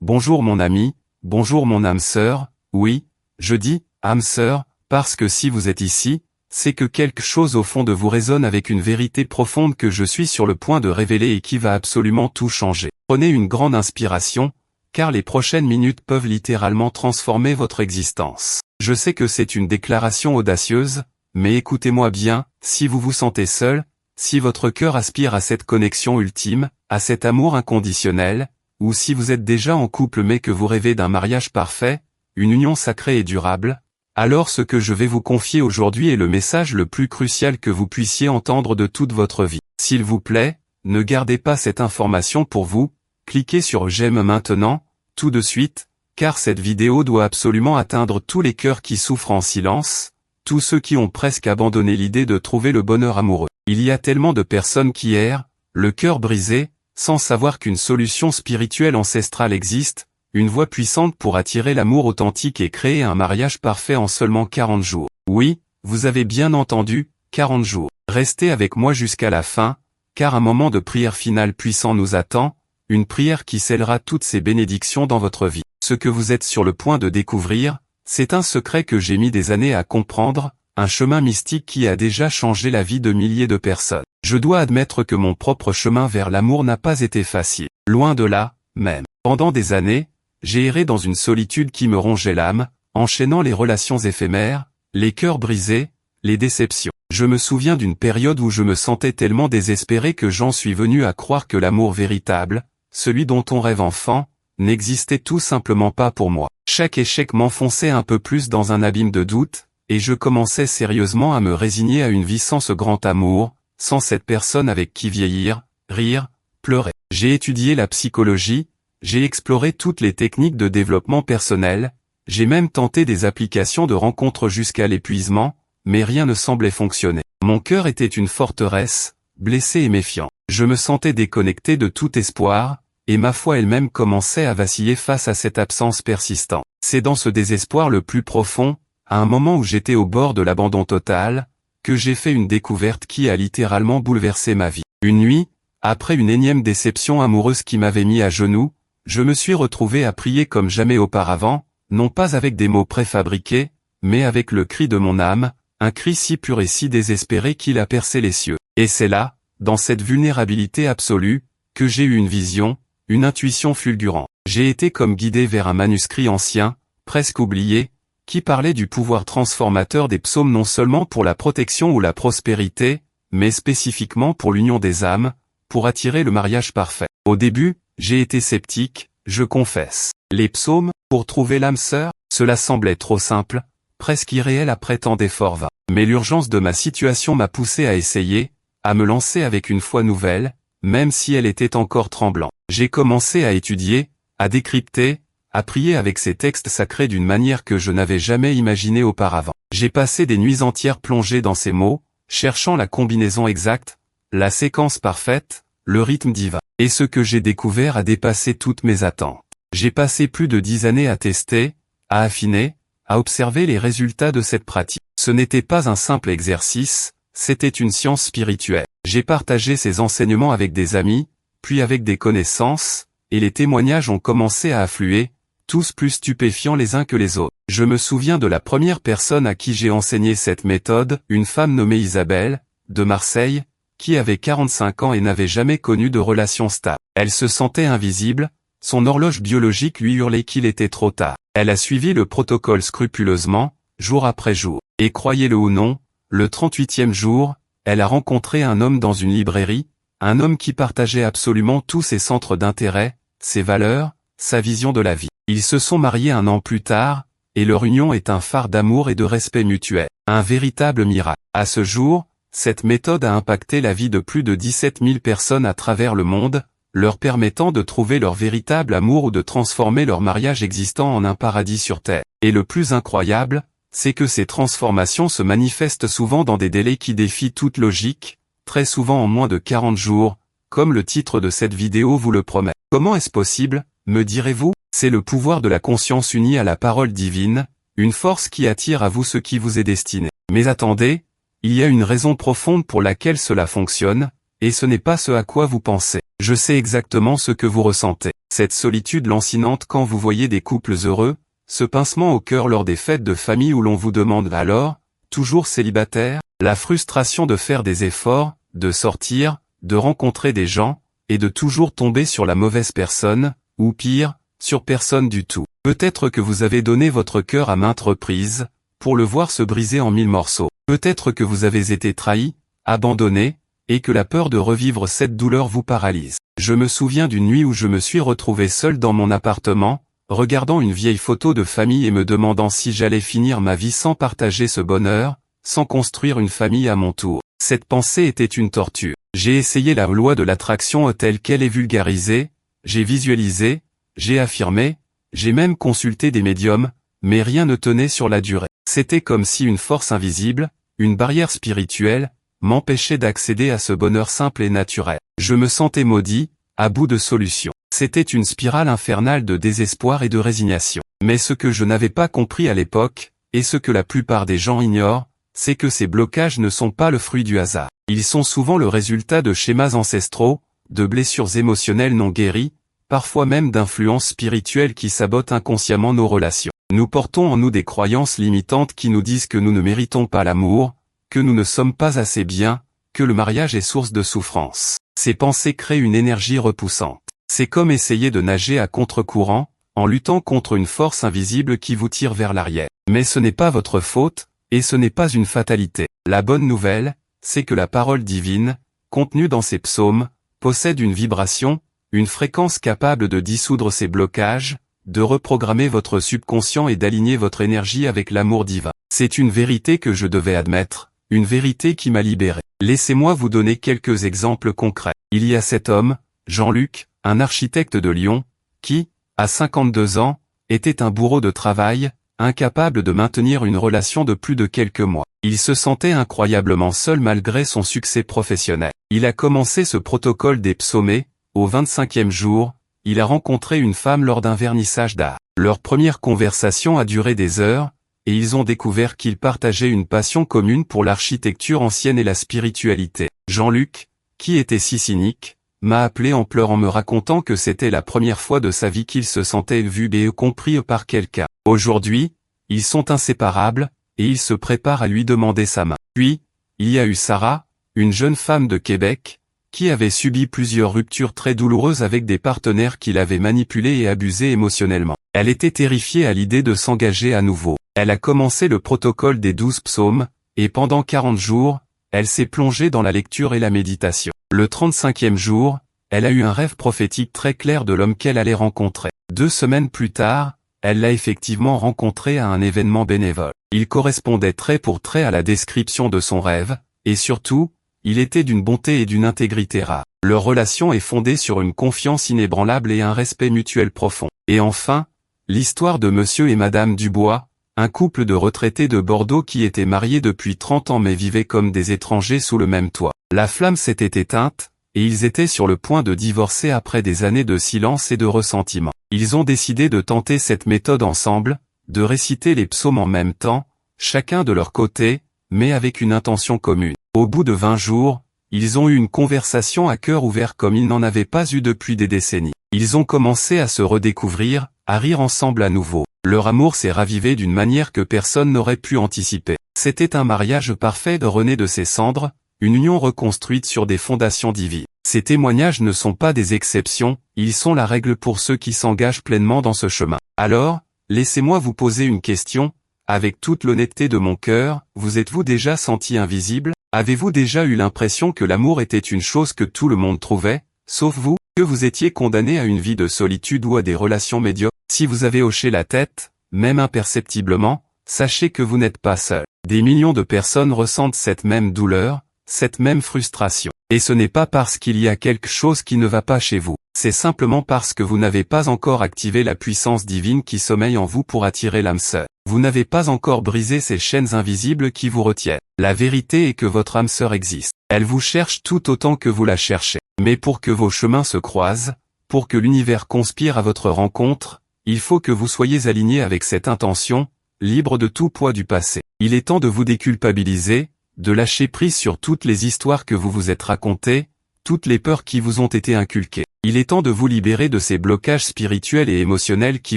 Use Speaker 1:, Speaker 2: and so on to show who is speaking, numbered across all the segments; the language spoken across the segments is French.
Speaker 1: bonjour mon ami, bonjour mon âme sœur, oui, je dis « âme sœur » parce que si vous êtes ici, c'est que quelque chose au fond de vous résonne avec une vérité profonde que je suis sur le point de révéler et qui va absolument tout changer. Prenez une grande inspiration, car les prochaines minutes peuvent littéralement transformer votre existence. Je sais que c'est une déclaration audacieuse, mais écoutez-moi bien, si vous vous sentez seul, si votre cœur aspire à cette connexion ultime, à cet amour inconditionnel, ou si vous êtes déjà en couple mais que vous rêvez d'un mariage parfait, une union sacrée et durable, alors ce que je vais vous confier aujourd'hui est le message le plus crucial que vous puissiez entendre de toute votre vie. S'il vous plaît, ne gardez pas cette information pour vous, cliquez sur j'aime maintenant, tout de suite, car cette vidéo doit absolument atteindre tous les cœurs qui souffrent en silence, tous ceux qui ont presque abandonné l'idée de trouver le bonheur amoureux. Il y a tellement de personnes qui errent, le cœur brisé, sans savoir qu'une solution spirituelle ancestrale existe, une voie puissante pour attirer l'amour authentique et créer un mariage parfait en seulement 40 jours. Oui, vous avez bien entendu, 40 jours. Restez avec moi jusqu'à la fin, car un moment de prière finale puissant nous attend, une prière qui scellera toutes ces bénédictions dans votre vie. Ce que vous êtes sur le point de découvrir, c'est un secret que j'ai mis des années à comprendre, un chemin mystique qui a déjà changé la vie de milliers de personnes. Je dois admettre que mon propre chemin vers l'amour n'a pas été facile. Loin de là, même. Pendant des années, j'ai erré dans une solitude qui me rongeait l'âme, enchaînant les relations éphémères, les cœurs brisés, les déceptions. Je me souviens d'une période où je me sentais tellement désespéré que j'en suis venu à croire que l'amour véritable, celui dont on rêve enfant, n'existait tout simplement pas pour moi. Chaque échec m'enfonçait un peu plus dans un abîme de doute, et je commençais sérieusement à me résigner à une vie sans ce grand amour, sans cette personne avec qui vieillir, rire, pleurer. J'ai étudié la psychologie, j'ai exploré toutes les techniques de développement personnel, j'ai même tenté des applications de rencontres jusqu'à l'épuisement, mais rien ne semblait fonctionner. Mon cœur était une forteresse, blessé et méfiant. Je me sentais déconnecté de tout espoir, et ma foi elle-même commençait à vaciller face à cette absence persistante. C'est dans ce désespoir le plus profond, à un moment où j'étais au bord de l'abandon total, que j'ai fait une découverte qui a littéralement bouleversé ma vie. Une nuit, après une énième déception amoureuse qui m'avait mis à genoux, je me suis retrouvé à prier comme jamais auparavant, non pas avec des mots préfabriqués, mais avec le cri de mon âme, un cri si pur et si désespéré qu'il a percé les cieux. Et c'est là, dans cette vulnérabilité absolue, que j'ai eu une vision, une intuition fulgurante. J'ai été comme guidé vers un manuscrit ancien, presque oublié, qui parlait du pouvoir transformateur des psaumes non seulement pour la protection ou la prospérité, mais spécifiquement pour l'union des âmes, pour attirer le mariage parfait. Au début, j'ai été sceptique, je confesse. Les psaumes, pour trouver l'âme sœur, cela semblait trop simple, presque irréel après tant d'efforts vains. Mais l'urgence de ma situation m'a poussé à essayer, à me lancer avec une foi nouvelle, même si elle était encore tremblante. J'ai commencé à étudier, à décrypter, à prier avec ces textes sacrés d'une manière que je n'avais jamais imaginée auparavant. J'ai passé des nuits entières plongées dans ces mots, cherchant la combinaison exacte, la séquence parfaite, le rythme divin. Et ce que j'ai découvert a dépassé toutes mes attentes. J'ai passé plus de 10 années à tester, à affiner, à observer les résultats de cette pratique. Ce n'était pas un simple exercice, c'était une science spirituelle. J'ai partagé ces enseignements avec des amis, puis avec des connaissances, et les témoignages ont commencé à affluer, tous plus stupéfiants les uns que les autres. Je me souviens de la première personne à qui j'ai enseigné cette méthode, une femme nommée Isabelle, de Marseille, qui avait 45 ans et n'avait jamais connu de relation stable. Elle se sentait invisible, son horloge biologique lui hurlait qu'il était trop tard. Elle a suivi le protocole scrupuleusement, jour après jour. Et croyez-le ou non, le 38e jour, elle a rencontré un homme dans une librairie, un homme qui partageait absolument tous ses centres d'intérêt, ses valeurs, sa vision de la vie. Ils se sont mariés 1 an plus tard, et leur union est un phare d'amour et de respect mutuel. Un véritable miracle. À ce jour, cette méthode a impacté la vie de plus de 17 000 personnes à travers le monde, leur permettant de trouver leur véritable amour ou de transformer leur mariage existant en un paradis sur terre. Et le plus incroyable, c'est que ces transformations se manifestent souvent dans des délais qui défient toute logique, très souvent en moins de 40 jours, comme le titre de cette vidéo vous le promet. Comment est-ce possible, me direz-vous? C'est le pouvoir de la conscience unie à la parole divine, une force qui attire à vous ce qui vous est destiné. Mais attendez, il y a une raison profonde pour laquelle cela fonctionne, et ce n'est pas ce à quoi vous pensez. Je sais exactement ce que vous ressentez. Cette solitude lancinante quand vous voyez des couples heureux, ce pincement au cœur lors des fêtes de famille où l'on vous demande alors, toujours célibataire, la frustration de faire des efforts, de sortir, de rencontrer des gens, et de toujours tomber sur la mauvaise personne, ou pire, sur personne du tout. Peut-être que vous avez donné votre cœur à maintes reprises, pour le voir se briser en 1000 morceaux. Peut-être que vous avez été trahi, abandonné, et que la peur de revivre cette douleur vous paralyse. Je me souviens d'une nuit où je me suis retrouvé seul dans mon appartement, regardant une vieille photo de famille et me demandant si j'allais finir ma vie sans partager ce bonheur, sans construire une famille à mon tour. Cette pensée était une torture. J'ai essayé la loi de l'attraction telle qu'elle est vulgarisée, j'ai visualisé, j'ai affirmé, j'ai même consulté des médiums, mais rien ne tenait sur la durée. C'était comme si une force invisible, une barrière spirituelle, m'empêchait d'accéder à ce bonheur simple et naturel. Je me sentais maudit, à bout de solution. C'était une spirale infernale de désespoir et de résignation. Mais ce que je n'avais pas compris à l'époque, et ce que la plupart des gens ignorent, c'est que ces blocages ne sont pas le fruit du hasard. Ils sont souvent le résultat de schémas ancestraux, de blessures émotionnelles non guéries, parfois même d'influences spirituelles qui sabotent inconsciemment nos relations. Nous portons en nous des croyances limitantes qui nous disent que nous ne méritons pas l'amour, que nous ne sommes pas assez bien, que le mariage est source de souffrance. Ces pensées créent une énergie repoussante. C'est comme essayer de nager à contre-courant, en luttant contre une force invisible qui vous tire vers l'arrière. Mais ce n'est pas votre faute, et ce n'est pas une fatalité. La bonne nouvelle, c'est que la parole divine, contenue dans ces psaumes, possède une vibration, une fréquence capable de dissoudre ces blocages, de reprogrammer votre subconscient et d'aligner votre énergie avec l'amour divin. C'est une vérité que je devais admettre, une vérité qui m'a libéré. Laissez-moi vous donner quelques exemples concrets. Il y a cet homme, Jean-Luc, un architecte de Lyon, qui, à 52 ans, était un bourreau de travail, incapable de maintenir une relation de plus de quelques mois. Il se sentait incroyablement seul malgré son succès professionnel. Il a commencé ce protocole des psaumés, au 25e jour, il a rencontré une femme lors d'un vernissage d'art. Leur première conversation a duré des heures, et ils ont découvert qu'ils partageaient une passion commune pour l'architecture ancienne et la spiritualité. Jean-Luc, qui était si cynique, m'a appelé en pleurant me racontant que c'était la première fois de sa vie qu'il se sentait vu et compris par quelqu'un. Aujourd'hui, ils sont inséparables, et il se prépare à lui demander sa main. Puis, il y a eu Sarah, une jeune femme de Québec, qui avait subi plusieurs ruptures très douloureuses avec des partenaires qui l'avaient manipulée et abusée émotionnellement. Elle était terrifiée à l'idée de s'engager à nouveau. Elle a commencé le protocole des 12 psaumes, et pendant 40 jours, elle s'est plongée dans la lecture et la méditation. Le 35e jour, elle a eu un rêve prophétique très clair de l'homme qu'elle allait rencontrer. 2 semaines plus tard, elle l'a effectivement rencontré à un événement bénévole. Il correspondait trait pour trait à la description de son rêve, et surtout, il était d'une bonté et d'une intégrité rare. Leur relation est fondée sur une confiance inébranlable et un respect mutuel profond. Et enfin, l'histoire de Monsieur et Madame Dubois, un couple de retraités de Bordeaux qui étaient mariés depuis 30 ans mais vivaient comme des étrangers sous le même toit. La flamme s'était éteinte, et ils étaient sur le point de divorcer après des années de silence et de ressentiment. Ils ont décidé de tenter cette méthode ensemble, de réciter les psaumes en même temps, chacun de leur côté, mais avec une intention commune. Au bout de 20 jours, ils ont eu une conversation à cœur ouvert comme ils n'en avaient pas eu depuis des décennies. Ils ont commencé à se redécouvrir, à rire ensemble à nouveau. Leur amour s'est ravivé d'une manière que personne n'aurait pu anticiper. C'était un mariage parfait rené de ses cendres, une union reconstruite sur des fondations divines. Ces témoignages ne sont pas des exceptions, ils sont la règle pour ceux qui s'engagent pleinement dans ce chemin. Alors, laissez-moi vous poser une question, avec toute l'honnêteté de mon cœur, vous êtes-vous déjà senti invisible? Avez-vous déjà eu l'impression que l'amour était une chose que tout le monde trouvait, sauf vous? Que vous étiez condamné à une vie de solitude ou à des relations médiocres? Si vous avez hoché la tête, même imperceptiblement, sachez que vous n'êtes pas seul. Des millions de personnes ressentent cette même douleur, cette même frustration. Et ce n'est pas parce qu'il y a quelque chose qui ne va pas chez vous. C'est simplement parce que vous n'avez pas encore activé la puissance divine qui sommeille en vous pour attirer l'âme sœur. Vous n'avez pas encore brisé ces chaînes invisibles qui vous retiennent. La vérité est que votre âme sœur existe. Elle vous cherche tout autant que vous la cherchez. Mais pour que vos chemins se croisent, pour que l'univers conspire à votre rencontre, il faut que vous soyez aligné avec cette intention, libre de tout poids du passé. Il est temps de vous déculpabiliser, de lâcher prise sur toutes les histoires que vous vous êtes racontées, toutes les peurs qui vous ont été inculquées. Il est temps de vous libérer de ces blocages spirituels et émotionnels qui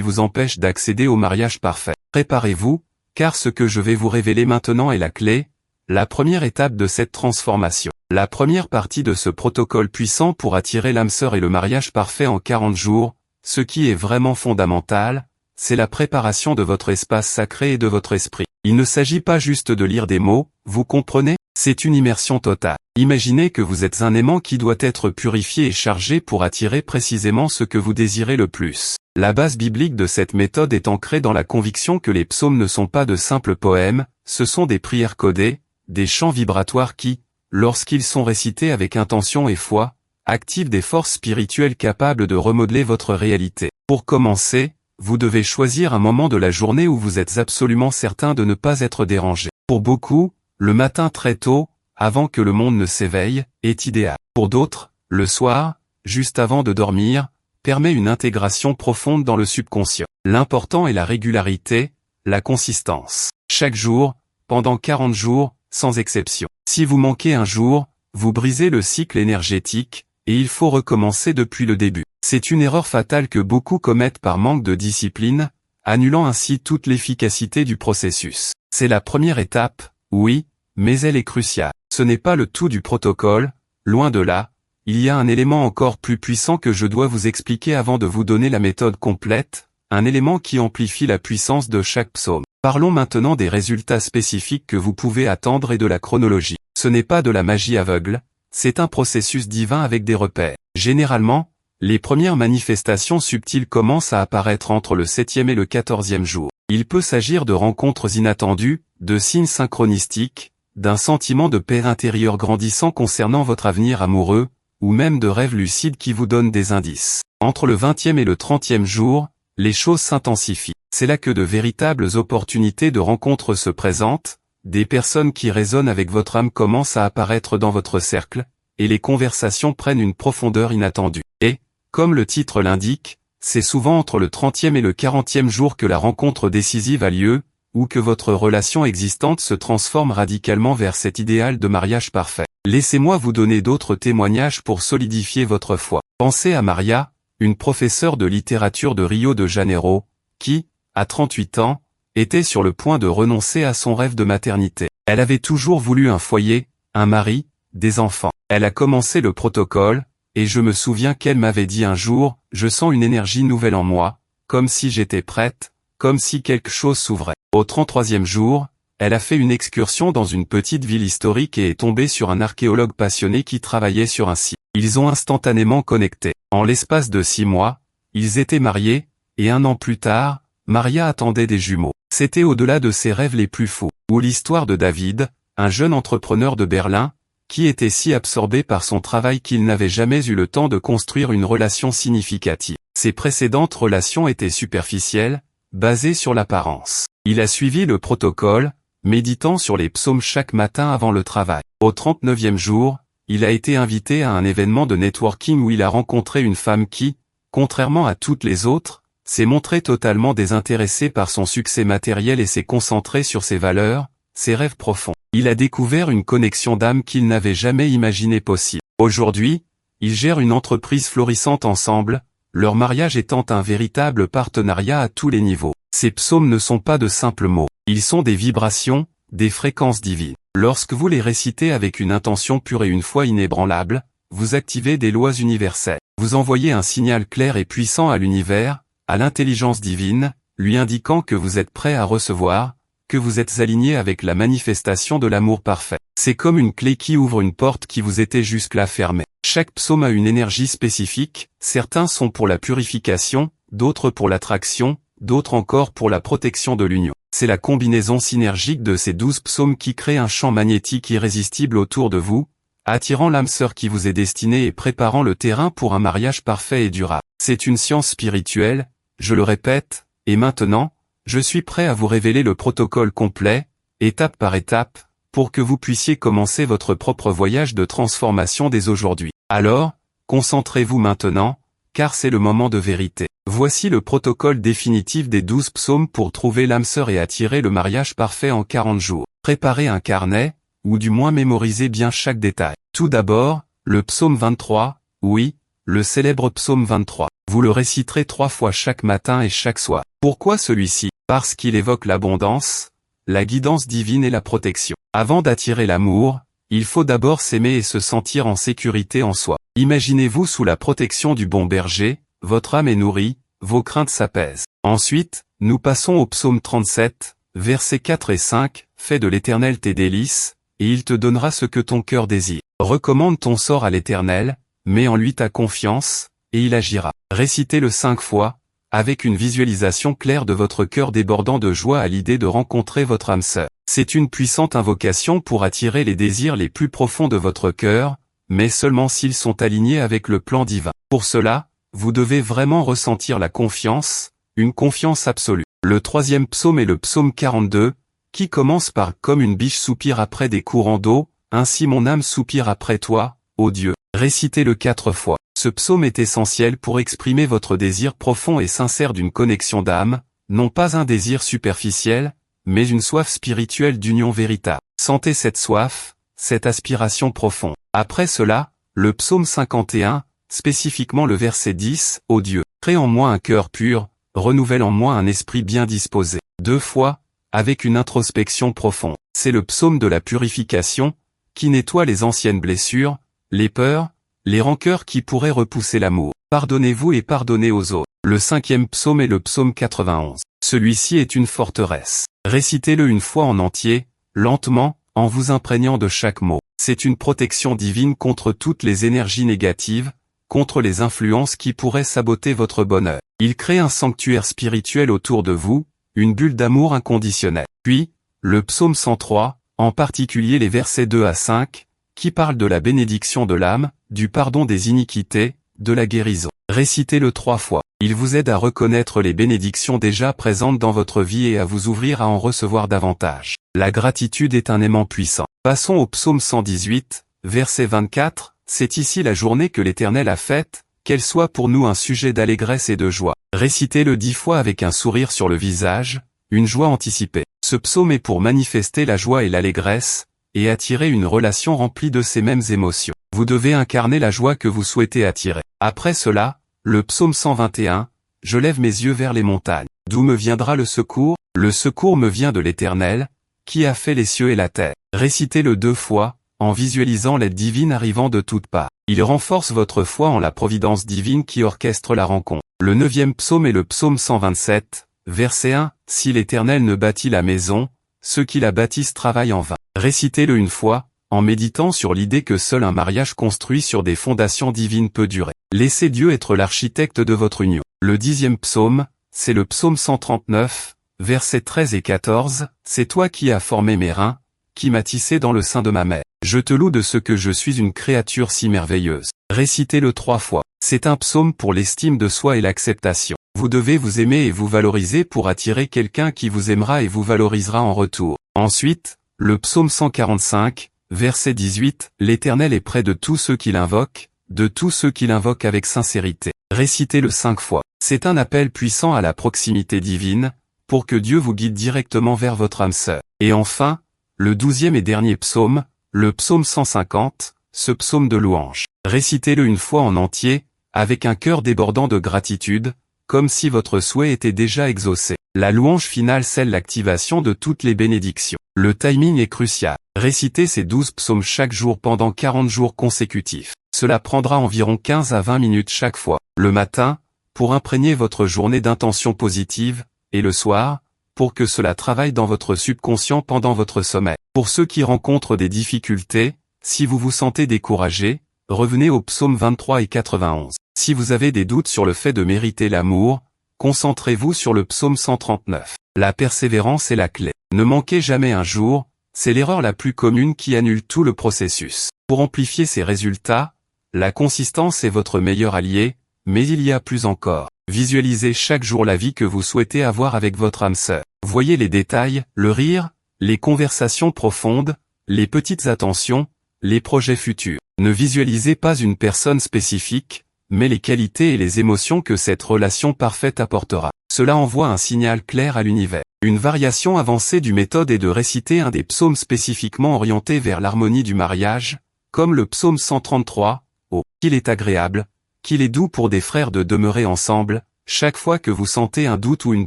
Speaker 1: vous empêchent d'accéder au mariage parfait. Préparez-vous, car ce que je vais vous révéler maintenant est la clé, la première étape de cette transformation. La première partie de ce protocole puissant pour attirer l'âme sœur et le mariage parfait en 40 jours, ce qui est vraiment fondamental, c'est la préparation de votre espace sacré et de votre esprit. Il ne s'agit pas juste de lire des mots, vous comprenez? C'est une immersion totale. Imaginez que vous êtes un aimant qui doit être purifié et chargé pour attirer précisément ce que vous désirez le plus. La base biblique de cette méthode est ancrée dans la conviction que les psaumes ne sont pas de simples poèmes, ce sont des prières codées, des chants vibratoires qui, lorsqu'ils sont récités avec intention et foi, activent des forces spirituelles capables de remodeler votre réalité. Pour commencer, vous devez choisir un moment de la journée où vous êtes absolument certain de ne pas être dérangé. Pour beaucoup, le matin très tôt, avant que le monde ne s'éveille, est idéal. Pour d'autres, le soir, juste avant de dormir, permet une intégration profonde dans le subconscient. L'important est la régularité, la consistance. Chaque jour, pendant 40 jours, sans exception. Si vous manquez un jour, vous brisez le cycle énergétique, et il faut recommencer depuis le début. C'est une erreur fatale que beaucoup commettent par manque de discipline, annulant ainsi toute l'efficacité du processus. C'est la première étape, oui, mais elle est cruciale. Ce n'est pas le tout du protocole, loin de là, il y a un élément encore plus puissant que je dois vous expliquer avant de vous donner la méthode complète, un élément qui amplifie la puissance de chaque psaume. Parlons maintenant des résultats spécifiques que vous pouvez attendre et de la chronologie. Ce n'est pas de la magie aveugle, c'est un processus divin avec des repères. Généralement, les premières manifestations subtiles commencent à apparaître entre le 7e et le 14e jour. Il peut s'agir de rencontres inattendues, de signes synchronistiques, d'un sentiment de paix intérieure grandissant concernant votre avenir amoureux, ou même de rêves lucides qui vous donnent des indices. Entre le 20e et le 30e jour, les choses s'intensifient. C'est là que de véritables opportunités de rencontres se présentent, des personnes qui résonnent avec votre âme commencent à apparaître dans votre cercle, et les conversations prennent une profondeur inattendue. Et, comme le titre l'indique, c'est souvent entre le 30e et le 40e jour que la rencontre décisive a lieu, ou que votre relation existante se transforme radicalement vers cet idéal de mariage parfait. Laissez-moi vous donner d'autres témoignages pour solidifier votre foi. Pensez à Maria, une professeure de littérature de Rio de Janeiro, qui, à 38 ans, était sur le point de renoncer à son rêve de maternité. Elle avait toujours voulu un foyer, un mari, des enfants. Elle a commencé le protocole, et je me souviens qu'elle m'avait dit un jour, « Je sens une énergie nouvelle en moi, comme si j'étais prête, comme si quelque chose s'ouvrait. » Au 33e jour, elle a fait une excursion dans une petite ville historique et est tombée sur un archéologue passionné qui travaillait sur un site. Ils ont instantanément connecté. En l'espace de 6 mois, ils étaient mariés, et 1 an plus tard, Maria attendait des jumeaux. C'était au-delà de ses rêves les plus fous. Ou l'histoire de David, un jeune entrepreneur de Berlin, qui était si absorbé par son travail qu'il n'avait jamais eu le temps de construire une relation significative. Ses précédentes relations étaient superficielles, basées sur l'apparence. Il a suivi le protocole, méditant sur les psaumes chaque matin avant le travail. Au 39e jour, il a été invité à un événement de networking où il a rencontré une femme qui, contrairement à toutes les autres, s'est montrée totalement désintéressée par son succès matériel et s'est concentrée sur ses valeurs, ses rêves profonds. Il a découvert une connexion d'âme qu'il n'avait jamais imaginé possible. Aujourd'hui, ils gèrent une entreprise florissante ensemble, leur mariage étant un véritable partenariat à tous les niveaux. Ces psaumes ne sont pas de simples mots, ils sont des vibrations, des fréquences divines. Lorsque vous les récitez avec une intention pure et une foi inébranlable, vous activez des lois universelles. Vous envoyez un signal clair et puissant à l'univers, à l'intelligence divine, lui indiquant que vous êtes prêt à recevoir, que vous êtes aligné avec la manifestation de l'amour parfait. C'est comme une clé qui ouvre une porte qui vous était jusque-là fermée. Chaque psaume a une énergie spécifique, certains sont pour la purification, d'autres pour l'attraction, d'autres encore pour la protection de l'union. C'est la combinaison synergique de ces 12 psaumes qui crée un champ magnétique irrésistible autour de vous, attirant l'âme sœur qui vous est destinée et préparant le terrain pour un mariage parfait et durable. C'est une science spirituelle, je le répète, et maintenant, je suis prêt à vous révéler le protocole complet, étape par étape, pour que vous puissiez commencer votre propre voyage de transformation dès aujourd'hui. Alors, concentrez-vous maintenant, car c'est le moment de vérité. Voici le protocole définitif des 12 psaumes pour trouver l'âme sœur et attirer le mariage parfait en 40 jours. Préparez un carnet, ou du moins mémorisez bien chaque détail. Tout d'abord, le psaume 23, oui, le célèbre psaume 23. Vous le réciterez 3 fois chaque matin et chaque soir. Pourquoi celui-ci? Parce qu'il évoque l'abondance, la guidance divine et la protection. Avant d'attirer l'amour, il faut d'abord s'aimer et se sentir en sécurité en soi. Imaginez-vous sous la protection du bon berger, votre âme est nourrie, vos craintes s'apaisent. Ensuite, nous passons au psaume 37, versets 4 et 5, « Fais de l'Éternel tes délices, et il te donnera ce que ton cœur désire. Recommande ton sort à l'Éternel, mets en lui ta confiance, et il agira. » Récitez-le 5 fois, avec une visualisation claire de votre cœur débordant de joie à l'idée de rencontrer votre âme sœur. C'est une puissante invocation pour attirer les désirs les plus profonds de votre cœur, mais seulement s'ils sont alignés avec le plan divin. Pour cela, vous devez vraiment ressentir la confiance, une confiance absolue. Le 3e psaume est le psaume 42, qui commence par « Comme une biche soupire après des courants d'eau, ainsi mon âme soupire après toi, ô Dieu ». Récitez-le 4 fois. Ce psaume est essentiel pour exprimer votre désir profond et sincère d'une connexion d'âme, non pas un désir superficiel, mais une soif spirituelle d'union véritable. Sentez cette soif, cette aspiration profonde. Après cela, le psaume 51, spécifiquement le verset 10, « Ô Dieu, crée en moi un cœur pur, renouvelle en moi un esprit bien disposé. » 2 fois, avec une introspection profonde. C'est le psaume de la purification, qui nettoie les anciennes blessures, les peurs, les rancœurs qui pourraient repousser l'amour. Pardonnez-vous et pardonnez aux autres. Le 5e psaume est le psaume 91. Celui-ci est une forteresse. Récitez-le une fois en entier, lentement, en vous imprégnant de chaque mot. C'est une protection divine contre toutes les énergies négatives, contre les influences qui pourraient saboter votre bonheur. Il crée un sanctuaire spirituel autour de vous, une bulle d'amour inconditionnel. Puis, le psaume 103, en particulier les versets 2 à 5, qui parlent de la bénédiction de l'âme, du pardon des iniquités, de la guérison. Récitez-le 3 fois. Il vous aide à reconnaître les bénédictions déjà présentes dans votre vie et à vous ouvrir à en recevoir davantage. La gratitude est un aimant puissant. Passons au psaume 118, verset 24, « C'est ici la journée que l'Éternel a faite, qu'elle soit pour nous un sujet d'allégresse et de joie. » Récitez-le 10 fois avec un sourire sur le visage, une joie anticipée. Ce psaume est pour manifester la joie et l'allégresse, et attirer une relation remplie de ces mêmes émotions. Vous devez incarner la joie que vous souhaitez attirer. Après cela, le psaume 121, « Je lève mes yeux vers les montagnes. D'où me viendra le secours? Le secours me vient de l'Éternel, qui a fait les cieux et la terre. » Récitez-le 2 fois, en visualisant l'aide divine arrivant de toutes parts. Il renforce votre foi en la providence divine qui orchestre la rencontre. Le 9e psaume est le psaume 127, verset 1, « Si l'Éternel ne bâtit la maison, ceux qui la bâtissent travaillent en vain. » Récitez-le une fois, en méditant sur l'idée que seul un mariage construit sur des fondations divines peut durer. Laissez Dieu être l'architecte de votre union. Le 10e psaume, c'est le psaume 139, versets 13 et 14, « C'est toi qui as formé mes reins, qui m'as tissé dans le sein de ma mère. Je te loue de ce que je suis une créature si merveilleuse. » Récitez-le 3 fois. C'est un psaume pour l'estime de soi et l'acceptation. Vous devez vous aimer et vous valoriser pour attirer quelqu'un qui vous aimera et vous valorisera en retour. Ensuite, le psaume 145, verset 18, « L'Éternel est près de tous ceux qui l'invoquent, de tous ceux qui l'invoquent avec sincérité. » Récitez-le 5 fois. C'est un appel puissant à la proximité divine, pour que Dieu vous guide directement vers votre âme sœur. Et enfin, le 12e et dernier psaume, le psaume 150, ce psaume de louange. Récitez-le une fois en entier, avec un cœur débordant de gratitude, comme si votre souhait était déjà exaucé. La louange finale scelle l'activation de toutes les bénédictions. Le timing est crucial. Récitez ces 12 psaumes chaque jour pendant 40 jours consécutifs. Cela prendra environ 15 à 20 minutes chaque fois. Le matin, pour imprégner votre journée d'intentions positives, et le soir, pour que cela travaille dans votre subconscient pendant votre sommeil. Pour ceux qui rencontrent des difficultés, si vous vous sentez découragé, revenez aux psaumes 23 et 91. Si vous avez des doutes sur le fait de mériter l'amour, concentrez-vous sur le psaume 139. La persévérance est la clé. Ne manquez jamais un jour, c'est l'erreur la plus commune qui annule tout le processus. Pour amplifier ces résultats, la consistance est votre meilleur allié, mais il y a plus encore. Visualisez chaque jour la vie que vous souhaitez avoir avec votre âme sœur. Voyez les détails, le rire, les conversations profondes, les petites attentions, les projets futurs. Ne visualisez pas une personne spécifique, mais les qualités et les émotions que cette relation parfaite apportera. Cela envoie un signal clair à l'univers. Une variation avancée du méthode est de réciter un des psaumes spécifiquement orientés vers l'harmonie du mariage, Comme le psaume 133, oh, qu'il est agréable, qu'il est doux pour des frères de demeurer ensemble, chaque fois que vous sentez un doute ou une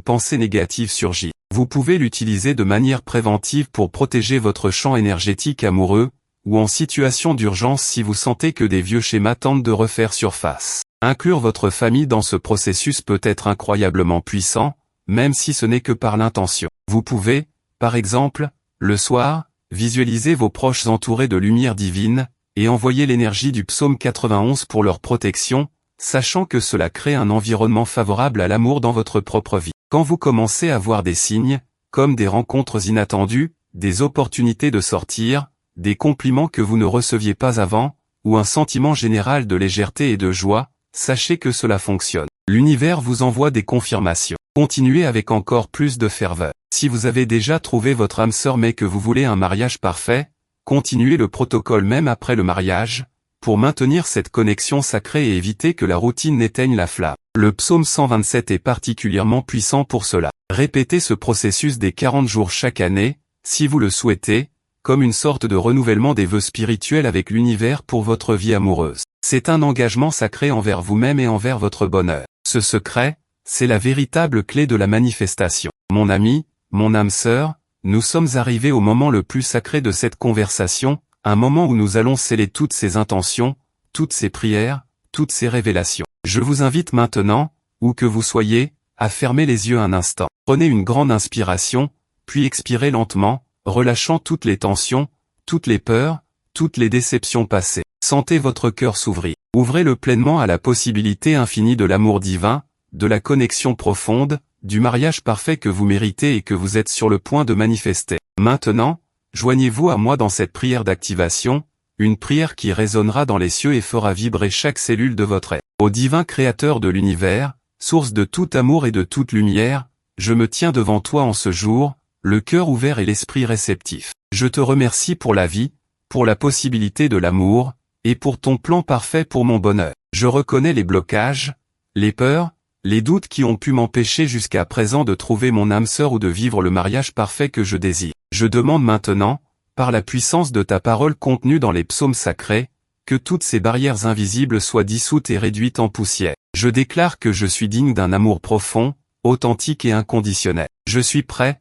Speaker 1: pensée négative surgir. Vous pouvez l'utiliser de manière préventive pour protéger votre champ énergétique amoureux, ou en situation d'urgence si vous sentez que des vieux schémas tentent de refaire surface. Inclure votre famille dans ce processus peut être incroyablement puissant, même si ce n'est que par l'intention. Vous pouvez, par exemple, le soir, visualiser vos proches entourés de lumière divine, et envoyer l'énergie du psaume 91 pour leur protection, sachant que cela crée un environnement favorable à l'amour dans votre propre vie. Quand vous commencez à voir des signes, comme des rencontres inattendues, des opportunités de sortir, des compliments que vous ne receviez pas avant, ou un sentiment général de légèreté et de joie, sachez que cela fonctionne. L'univers vous envoie des confirmations. Continuez avec encore plus de ferveur. Si vous avez déjà trouvé votre âme sœur mais que vous voulez un mariage parfait, continuez le protocole même après le mariage, pour maintenir cette connexion sacrée et éviter que la routine n'éteigne la flamme. Le psaume 127 est particulièrement puissant pour cela. Répétez ce processus des 40 jours chaque année, si vous le souhaitez, comme une sorte de renouvellement des vœux spirituels avec l'univers pour votre vie amoureuse. C'est un engagement sacré envers vous-même et envers votre bonheur. Ce secret, c'est la véritable clé de la manifestation. Mon ami, mon âme sœur, nous sommes arrivés au moment le plus sacré de cette conversation, un moment où nous allons sceller toutes ces intentions, toutes ces prières, toutes ces révélations. Je vous invite maintenant, où que vous soyez, à fermer les yeux un instant. Prenez une grande inspiration, puis expirez lentement, relâchant toutes les tensions, toutes les peurs, toutes les déceptions passées. Sentez votre cœur s'ouvrir. Ouvrez-le pleinement à la possibilité infinie de l'amour divin, de la connexion profonde, du mariage parfait que vous méritez et que vous êtes sur le point de manifester. Maintenant, joignez-vous à moi dans cette prière d'activation, une prière qui résonnera dans les cieux et fera vibrer chaque cellule de votre être. Ô divin créateur de l'univers, source de tout amour et de toute lumière, je me tiens devant toi en ce jour, le cœur ouvert et l'esprit réceptif. Je te remercie pour la vie, pour la possibilité de l'amour, et pour ton plan parfait pour mon bonheur. Je reconnais les blocages, les peurs, les doutes qui ont pu m'empêcher jusqu'à présent de trouver mon âme sœur ou de vivre le mariage parfait que je désire. Je demande maintenant, par la puissance de ta parole contenue dans les psaumes sacrés, que toutes ces barrières invisibles soient dissoutes et réduites en poussière. Je déclare que je suis digne d'un amour profond, authentique et inconditionnel. Je suis prêt,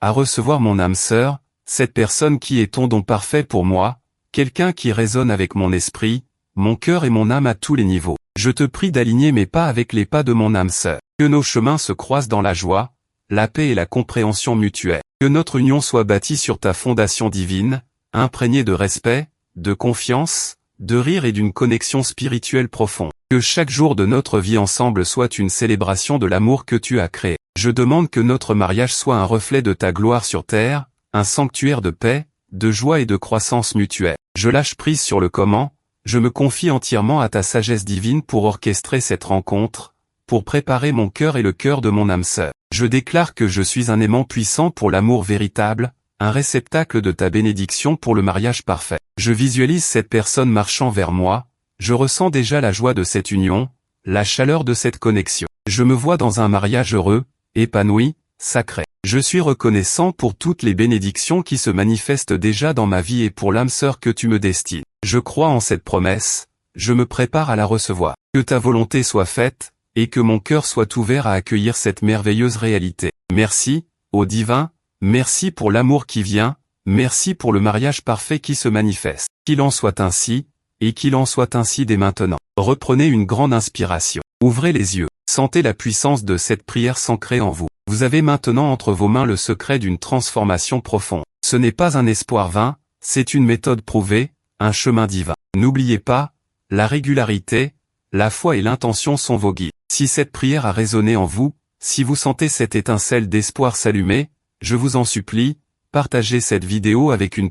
Speaker 1: à recevoir mon âme sœur, cette personne qui est ton don parfait pour moi, quelqu'un qui résonne avec mon esprit, mon cœur et mon âme à tous les niveaux. Je te prie d'aligner mes pas avec les pas de mon âme sœur. Que nos chemins se croisent dans la joie, la paix et la compréhension mutuelle. Que notre union soit bâtie sur ta fondation divine, imprégnée de respect, de confiance, de rire et d'une connexion spirituelle profonde. Que chaque jour de notre vie ensemble soit une célébration de l'amour que tu as créé. Je demande que notre mariage soit un reflet de ta gloire sur terre, un sanctuaire de paix, de joie et de croissance mutuelle. Je lâche prise sur le comment, je me confie entièrement à ta sagesse divine pour orchestrer cette rencontre, pour préparer mon cœur et le cœur de mon âme sœur. Je déclare que je suis un aimant puissant pour l'amour véritable, un réceptacle de ta bénédiction pour le mariage parfait. Je visualise cette personne marchant vers moi, je ressens déjà la joie de cette union, la chaleur de cette connexion. Je me vois dans un mariage heureux, épanoui, sacré. Je suis reconnaissant pour toutes les bénédictions qui se manifestent déjà dans ma vie et pour l'âme sœur que tu me destines. Je crois en cette promesse, je me prépare à la recevoir. Que ta volonté soit faite, et que mon cœur soit ouvert à accueillir cette merveilleuse réalité. Merci, ô divin, merci pour l'amour qui vient, merci pour le mariage parfait qui se manifeste. Qu'il en soit ainsi, et qu'il en soit ainsi dès maintenant. Reprenez une grande inspiration. Ouvrez les yeux. Sentez la puissance de cette prière s'ancrer en vous. Vous avez maintenant entre vos mains le secret d'une transformation profonde. Ce n'est pas un espoir vain, c'est une méthode prouvée, un chemin divin. N'oubliez pas, la régularité, la foi et l'intention sont vos guides. Si cette prière a résonné en vous, si vous sentez cette étincelle d'espoir s'allumer, je vous en supplie, partagez cette vidéo avec une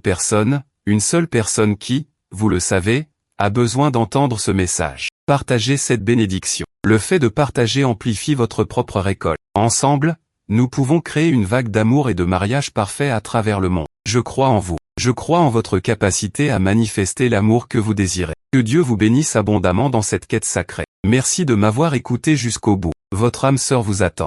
Speaker 1: seule personne qui, vous le savez, a besoin d'entendre ce message. Partagez cette bénédiction. Le fait de partager amplifie votre propre récolte. Ensemble, nous pouvons créer une vague d'amour et de mariage parfait à travers le monde. Je crois en vous. Je crois en votre capacité à manifester l'amour que vous désirez. Que Dieu vous bénisse abondamment dans cette quête sacrée. Merci de m'avoir écouté jusqu'au bout. Votre âme sœur vous attend.